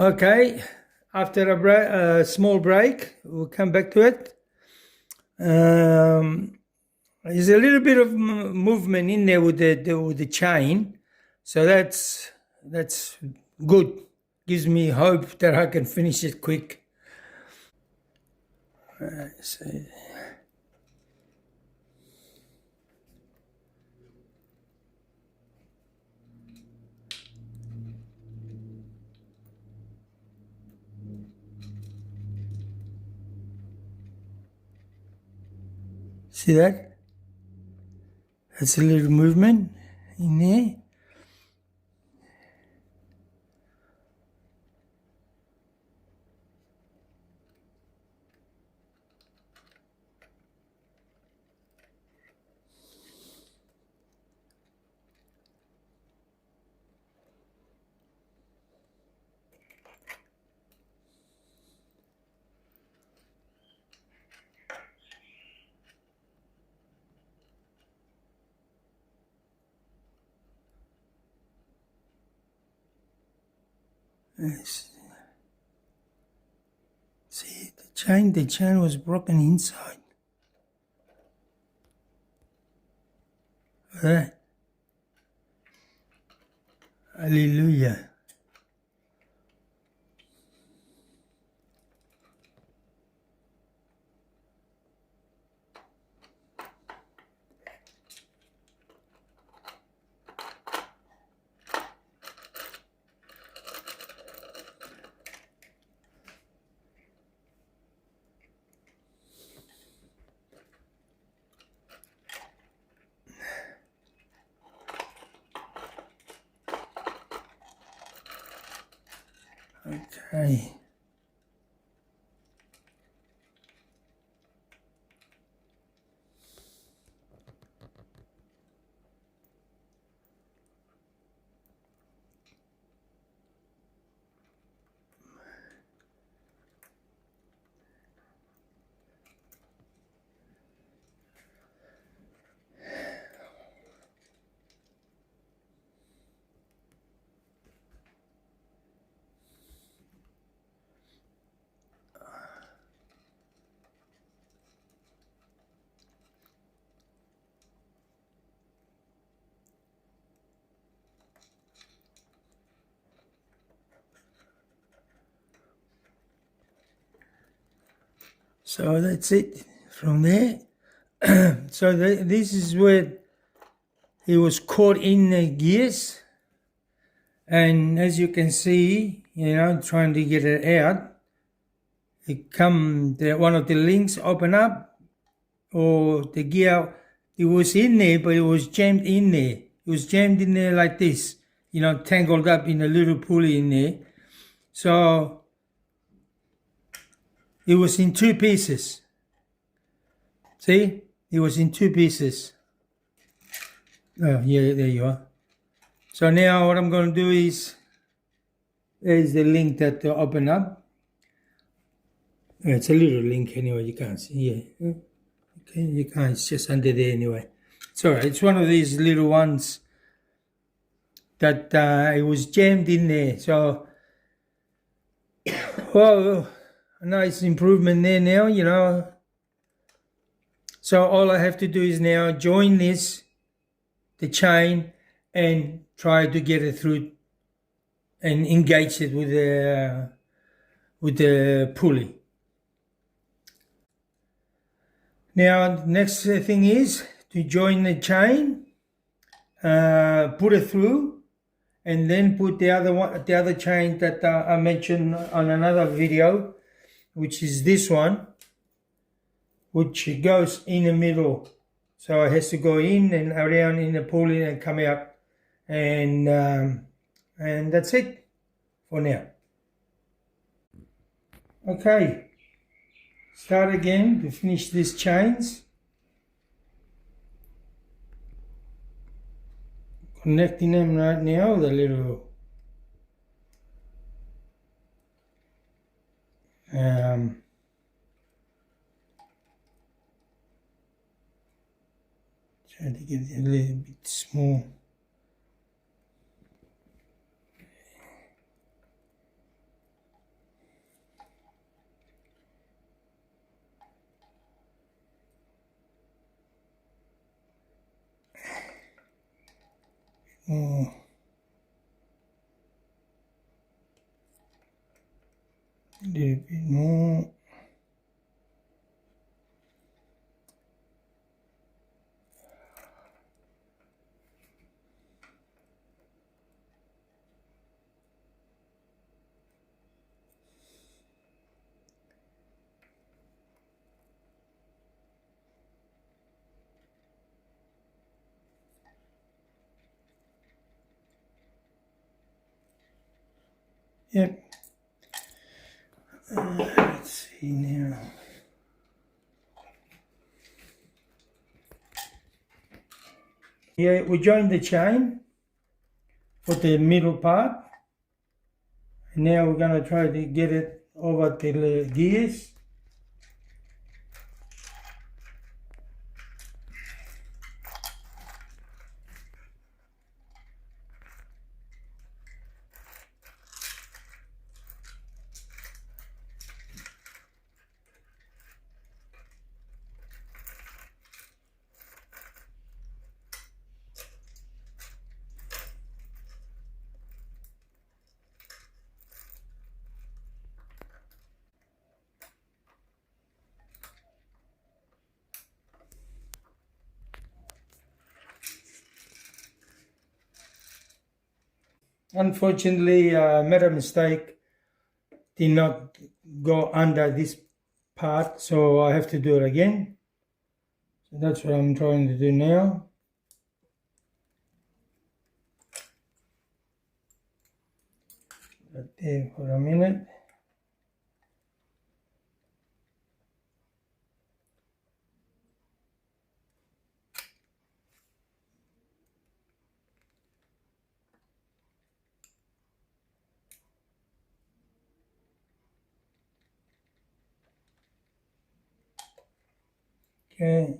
Okay, after a small break, we'll come back to it. There's a little bit of movement in there with the chain, so that's good. Gives me hope that I can finish it quick. See that? That's a little movement in there. Yes. See, the chain was broken inside. Hallelujah. Okay. So that's it from there. So this is where he was caught in the gears, and as you can see, trying to get it out, one of the links open up, or the gear, it was in there, but it was jammed in there. It was jammed in there like this, tangled up in a little pulley in there. So it was in two pieces. See? It was in two pieces. Oh, yeah, there you are. So now what I'm going to do is, there's the link that to open up. It's a little link anyway, you can't see. Yeah. Okay, you can't, it's just under there anyway. It's alright, it's one of these little ones that it was jammed in there. So, well, a nice improvement there now, So all I have to do is now join the chain, and try to get it through and engage it with the pulley. Now, the next thing is to join the chain, put it through, and then put the other chain that I mentioned on another video, which is this one, which goes in the middle. So it has to go in and around in the pulley and come out, and that's it for now. Okay, start again to finish these chains. Connecting them right now with a little trying to get it a little bit small. more. A little bit more. Yep. Let's see now. Yeah, we joined the chain for the middle part. And now we're going to try to get it over the gears. Unfortunately, I made a mistake, did not go under this part, so I have to do it again. So that's what I'm trying to do now. Right there for a minute. Okay.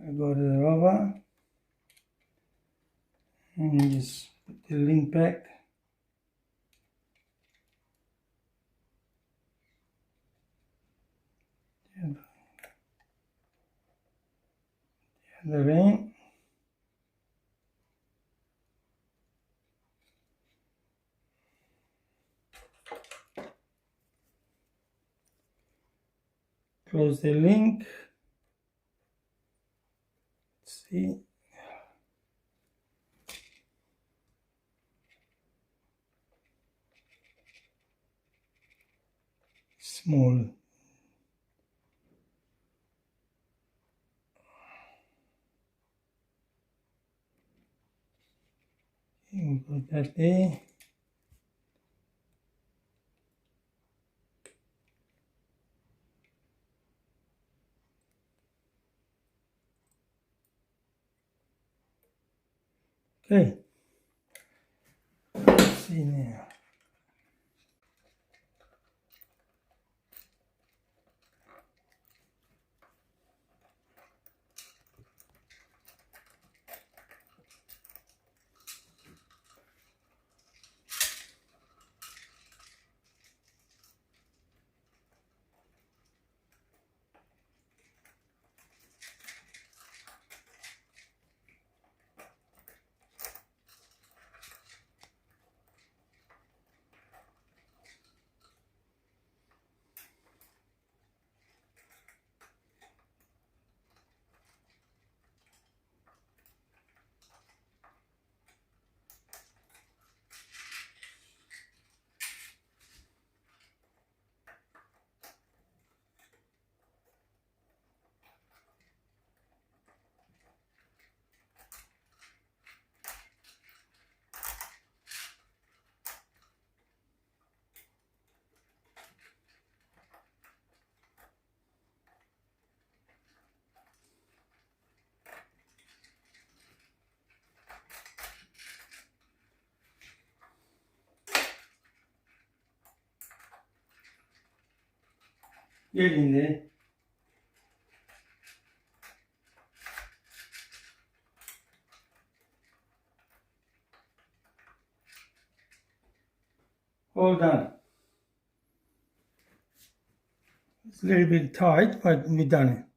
I go to the rubber and just put the link back. The other end. Close the link. Let's see. Small. We'll put that there. Okay. Let's see now. Get in there. All done. It's a little bit tight, but we've done it.